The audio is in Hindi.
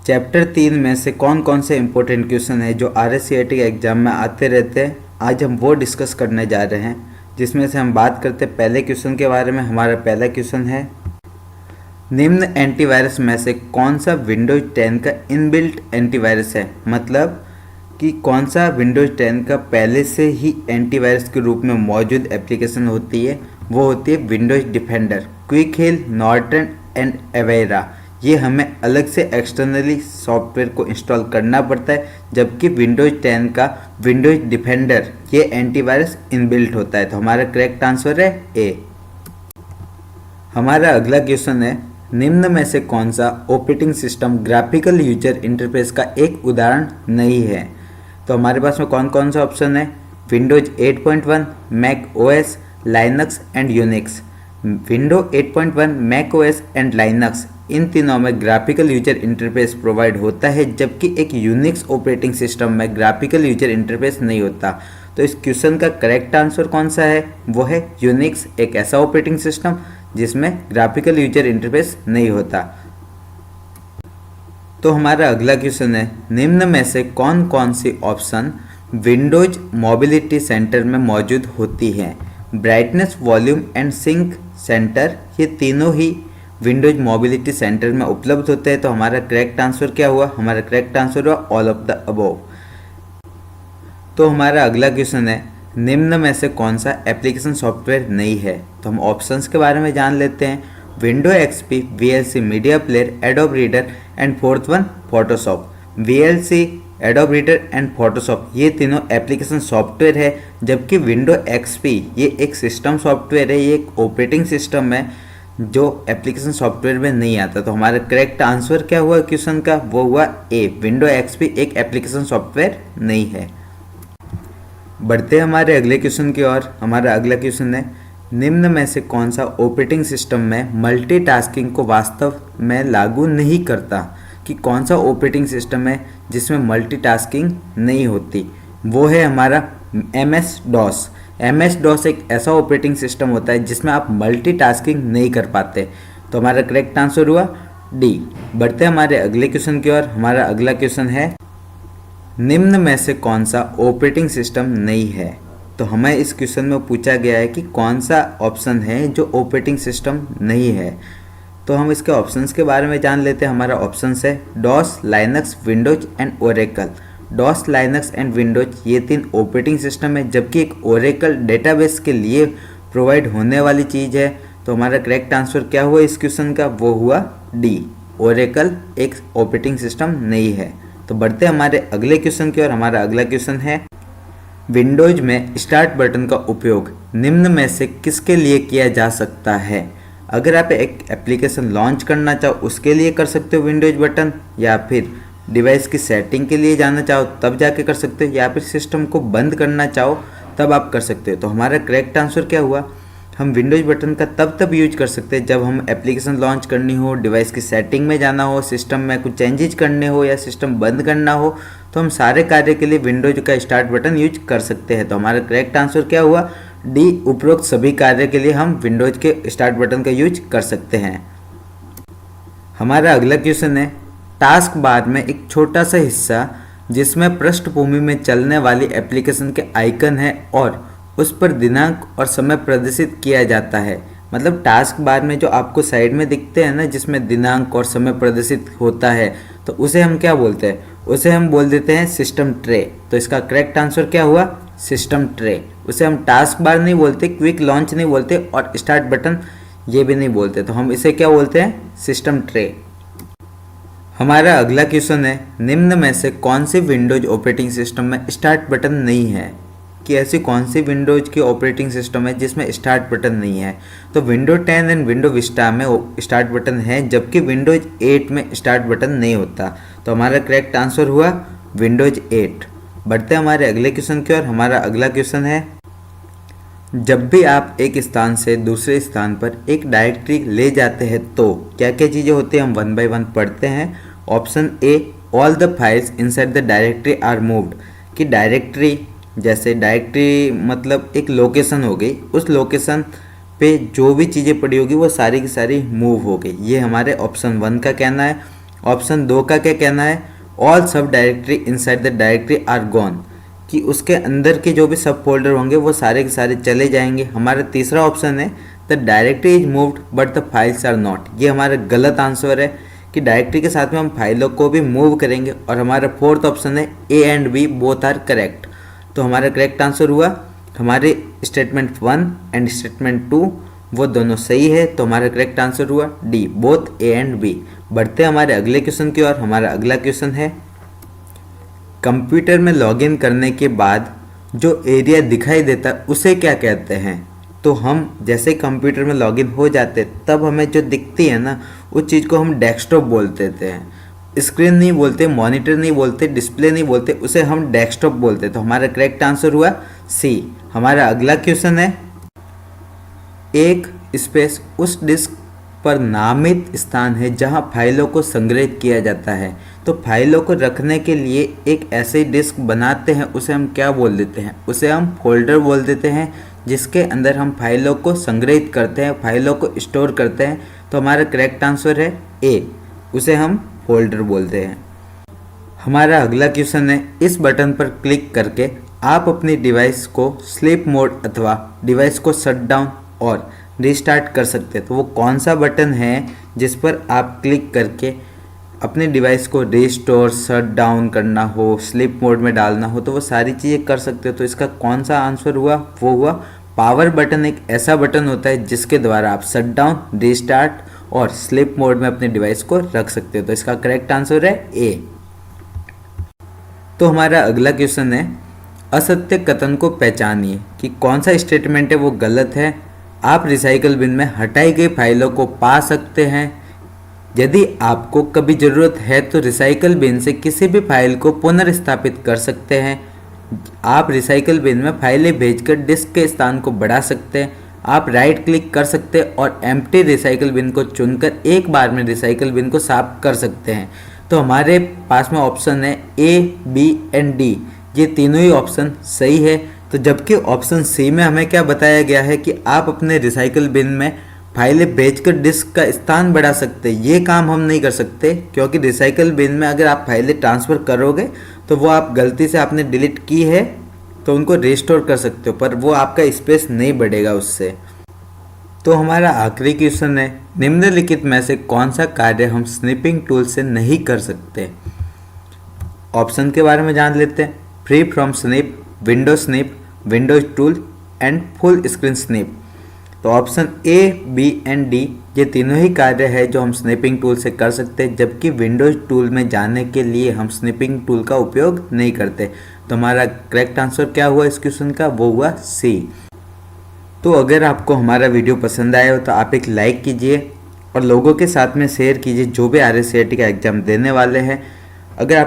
चैप्टर 3 में से कौन कौन से इम्पोर्टेंट क्वेश्चन है जो RSCET के एग्ज़ाम में आते रहते हैं, आज हम वो डिस्कस करने जा रहे हैं। जिसमें से हम बात करते हैं पहले क्वेश्चन के बारे में। हमारा पहला क्वेश्चन है, निम्न एंटीवायरस में से कौन सा विंडोज 10 का इनबिल्ट एंटीवायरस है। मतलब कि कौन सा विंडोज 10 का पहले से ही एंटीवायरस के रूप में मौजूद एप्लीकेशन होती है, वो होती है Windows defender, quick hill, Norton and Avira. ये हमें अलग से एक्सटर्नली सॉफ्टवेयर को इंस्टॉल करना पड़ता है, जबकि विंडोज 10 का विंडोज डिफेंडर ये एंटीवायरस इनबिल्ट होता है। तो हमारा करेक्ट आंसर है ए। हमारा अगला क्वेश्चन है, निम्न में से कौन सा operating system graphical user interface का एक उदाहरण नहीं है। तो हमारे पास में कौन कौन सा ऑप्शन है, Windows 8.1, Mac OS, Linux and Unix. Window 8.1, Mac OS and Linux, इन तीनों में ग्राफिकल यूजर इंटरफेस प्रोवाइड होता है, जबकि एक यूनिक्स ऑपरेटिंग सिस्टम में ग्राफिकल यूजर इंटरफेस नहीं होता। तो इस क्वेश्चन का करेक्ट आंसर कौन सा है, वो है यूनिक्स, एक ऐसा ऑपरेटिंग सिस्टम जिसमें ग्राफिकल यूजर इंटरफेस नहीं होता। तो हमारा अगला क्वेश्चन है, निम्न में से कौन कौन सी ऑप्शन विंडोज मोबिलिटी सेंटर में मौजूद होती हैं। Brightness, volume and sync center, ये तीनों ही विंडोज मोबिलिटी सेंटर में उपलब्ध होते हैं। तो हमारा करेक्ट आंसर क्या हुआ, हमारा करेक्ट आंसर हुआ ऑल ऑफ द अबोव। तो हमारा अगला क्वेश्चन है, निम्न में से कौन सा एप्लीकेशन सॉफ्टवेयर नहीं है। तो हम ऑप्शंस के बारे में जान लेते हैं, window XP, VLC media player, adobe reader and fourth one Photoshop. VLC, adobe reader and Photoshop ये तीनों एप्लीकेशन सॉफ्टवेयर है, जबकि विंडो XP ये एक सिस्टम सॉफ्टवेयर है, ये एक ऑपरेटिंग सिस्टम है जो एप्लीकेशन सॉफ्टवेयर में नहीं आता। तो हमारा करेक्ट आंसर क्या हुआ क्वेश्चन का, वो हुआ ए, विंडो XP एक एप्लीकेशन सॉफ्टवेयर नहीं है। बढ़ते हैं हमारे अगले क्वेश्चन की ओर। हमारा अगला क्वेश्चन है, निम्न में से कौन सा ऑपरेटिंग सिस्टम में मल्टीटास्किंग को वास्तव में लागू नहीं करता। कि कौन सा ऑपरेटिंग सिस्टम है जिसमें मल्टीटास्किंग नहीं होती, वो है हमारा MS-DOS। MS-DOS एक ऐसा ऑपरेटिंग सिस्टम होता है जिसमें आप मल्टीटास्किंग नहीं कर पाते। तो हमारा करेक्ट आंसर हुआ डी। बढ़ते हैं हमारे अगले क्वेश्चन की ओर। हमारा अगला क्वेश्चन है, निम्न में से कौन सा ऑपरेटिंग सिस्टम नहीं है। तो हमें इस क्वेश्चन में पूछा गया है कि कौन सा ऑप्शन है जो ऑपरेटिंग सिस्टम नहीं है। तो हम इसके ऑप्शंस के बारे में जान लेते हैं। हमारा ऑप्शंस है DOS, Linux, Windows and Oracle. DOS, Linux and Windows ये तीन ऑपरेटिंग सिस्टम है, जबकि एक ओरेकल डेटाबेस के लिए प्रोवाइड होने वाली चीज़ है। तो हमारा करेक्ट आंसर क्या हुआ इस क्वेश्चन का, वो हुआ डी, ओरेकल एक ऑपरेटिंग सिस्टम नहीं है। तो बढ़ते हमारे अगले क्वेश्चन की ओर। हमारा अगला क्वेश्चन है, विंडोज में स्टार्ट बटन का उपयोग निम्न में से किसके लिए किया जा सकता है। अगर आप एक एप्लीकेशन लॉन्च करना चाहो उसके लिए कर सकते हो विंडोज बटन, या फिर डिवाइस की सेटिंग के लिए जाना चाहो तब जाके कर सकते हो, या फिर सिस्टम को बंद करना चाहो तब आप कर सकते हो। तो हमारा करेक्ट आंसर क्या हुआ, हम विंडोज बटन का तब यूज कर सकते हैं जब हम एप्लीकेशन लॉन्च करनी हो, डिवाइस की सेटिंग में जाना हो, सिस्टम में कुछ चेंजेज करने हो या सिस्टम बंद करना हो, तो हम सारे कार्य के लिए विंडोज का स्टार्ट बटन यूज कर सकते हैं। तो हमारा करेक्ट आंसर क्या हुआ, डी, उपरोक्त सभी कार्य के लिए हम विंडोज के स्टार्ट बटन का यूज कर सकते हैं। हमारा अगला क्वेश्चन है, टास्क बार में एक छोटा सा हिस्सा जिसमें पृष्ठभूमि में चलने वाली एप्लीकेशन के आइकन है और उस पर दिनांक और समय प्रदर्शित किया जाता है। मतलब टास्क बार में जो आपको साइड में दिखते हैं ना, जिसमें दिनांक और समय प्रदर्शित होता है, तो उसे हम क्या बोलते हैं, उसे हम बोल देते हैं सिस्टम ट्रे। तो इसका करेक्ट आंसर क्या हुआ, सिस्टम ट्रे। उसे हम टास्क बार नहीं बोलते, क्विक लॉन्च नहीं बोलते और स्टार्ट बटन ये भी नहीं बोलते, तो हम इसे क्या बोलते हैं, सिस्टम ट्रे। हमारा अगला क्वेश्चन है, निम्न में से कौन सी विंडोज ऑपरेटिंग सिस्टम में स्टार्ट बटन नहीं है। कि ऐसी कौन सी विंडोज की ऑपरेटिंग सिस्टम है जिसमें स्टार्ट बटन नहीं है। तो विंडो 10 एंड विंडो विस्टा में स्टार्ट बटन है, जबकि विंडोज 8 में स्टार्ट बटन नहीं होता। तो हमारा करेक्ट आंसर हुआ विंडोज 8। बढ़ते हैं हमारे अगले क्वेश्चन की ओर। हमारा अगला क्वेश्चन है, जब भी आप एक स्थान से दूसरे स्थान पर एक डायरेक्टरी ले जाते हैं तो क्या क्या चीज़ें होती हैं, हम वन बाय वन पढ़ते हैं। Option A, all the files inside the directory are moved. कि डायरेक्टरी, जैसे डायरेक्टरी मतलब एक लोकेशन हो गई, उस लोकेशन पे जो भी चीज़ें पड़ी होगी वो सारी की सारी मूव हो गई, ये हमारे ऑप्शन 1 का कहना है। ऑप्शन 2 का क्या कहना है, all sub directory inside the directory are gone, कि उसके अंदर के जो भी सब फोल्डर होंगे वो सारे के सारे चले जाएंगे। हमारा तीसरा ऑप्शन है the directory is moved but the files are not, ये हमारा गलत आंसर है कि डायरेक्टरी के साथ में हम फाइलों को भी मूव करेंगे। और हमारा फोर्थ ऑप्शन है A and B both are correct. तो हमारा करेक्ट आंसर हुआ हमारे स्टेटमेंट 1 एंड स्टेटमेंट 2 वो दोनों सही है। तो हमारा करेक्ट आंसर हुआ D, both A and B. बढ़ते हमारे अगले क्वेश्चन की ओर। हमारा अगला क्वेश्चन है, कंप्यूटर में लॉगिन करने के बाद जो एरिया दिखाई देता है उसे क्या कहते हैं। तो हम जैसे कंप्यूटर में लॉगिन हो जाते तब हमें जो दिखती है ना उस चीज़ को हम डेस्कटॉप बोलते थे। स्क्रीन नहीं बोलते, मॉनिटर नहीं बोलते, डिस्प्ले नहीं बोलते, उसे हम डेस्कटॉप बोलते। तो हमारा करेक्ट आंसर हुआ सी। हमारा अगला क्वेश्चन है, एक स्पेस उस डिस्क पर नामित स्थान है जहां फाइलों को संग्रहित किया जाता है। तो फाइलों को रखने के लिए एक ऐसे डिस्क बनाते हैं, उसे हम क्या बोल देते हैं, उसे हम फोल्डर बोल देते हैं, जिसके अंदर हम फाइलों को संग्रहित करते हैं, फाइलों को स्टोर करते हैं। तो हमारा करेक्ट आंसर है ए, उसे हम फोल्डर बोलते हैं। हमारा अगला क्वेश्चन है, इस बटन पर क्लिक करके आप अपनी डिवाइस को स्लीप मोड अथवा डिवाइस को शट डाउन और रिस्टार्ट कर सकते हैं। तो वो कौन सा बटन है जिस पर आप क्लिक करके अपने डिवाइस को रिस्टोर, शट डाउन करना हो, स्लीप मोड में डालना हो, तो वो सारी चीज़ें कर सकते हो। तो इसका कौन सा आंसर हुआ, वो हुआ पावर बटन। एक ऐसा बटन होता है जिसके द्वारा आप शट डाउन, रिस्टार्ट और स्लीप मोड में अपने डिवाइस को रख सकते हो। तो इसका करेक्ट आंसर है ए। तो हमारा अगला क्वेश्चन है, असत्य कथन को पहचानिए कि कौन सा स्टेटमेंट है वो गलत है। आप रिसाइकल बिन में हटाई गई फाइलों को पा सकते हैं। यदि आपको कभी ज़रूरत है तो रिसाइकल बिन से किसी भी फाइल को पुनर्स्थापित कर सकते हैं। आप रिसाइकल बिन में फाइलें भेजकर डिस्क के स्थान को बढ़ा सकते हैं। आप राइट क्लिक कर सकते हैं और एम्प्टी रिसाइकल बिन को चुनकर एक बार में रिसाइकल बिन को साफ कर सकते हैं। तो हमारे पास में ऑप्शन है ए, बी एंड डी, ये तीनों ही ऑप्शन सही है। तो जबकि ऑप्शन सी में हमें क्या बताया गया है कि आप अपने रिसाइकल बिन में फाइलें भेजकर डिस्क का स्थान बढ़ा सकते हैं, ये काम हम नहीं कर सकते, क्योंकि रिसाइकल बिन में अगर आप फाइलें ट्रांसफ़र करोगे तो वो आप गलती से आपने डिलीट की है तो उनको रिस्टोर कर सकते हो, पर वो आपका स्पेस नहीं बढ़ेगा उससे। तो हमारा आखिरी क्वेश्चन है, निम्नलिखित में से कौन सा कार्य हम स्निपिंग टूल से नहीं कर सकते। ऑप्शन के बारे में जान लेते हैं, free from snip, window snip, windows tool and full screen snip. तो option A, B and D ये तीनों ही कार्य है जो हम स्निपिंग टूल से कर सकते हैं, जबकि विंडोज टूल में जाने के लिए हम स्निपिंग टूल का उपयोग नहीं करते। तो हमारा करेक्ट आंसर क्या हुआ इस क्वेश्चन का, वो हुआ सी। तो अगर आपको हमारा वीडियो पसंद आया हो तो आप एक लाइक कीजिए और लोगों के साथ में शेयर कीजिए जो भी RSCET का एग्ज़ाम देने वाले हैं। अगर आप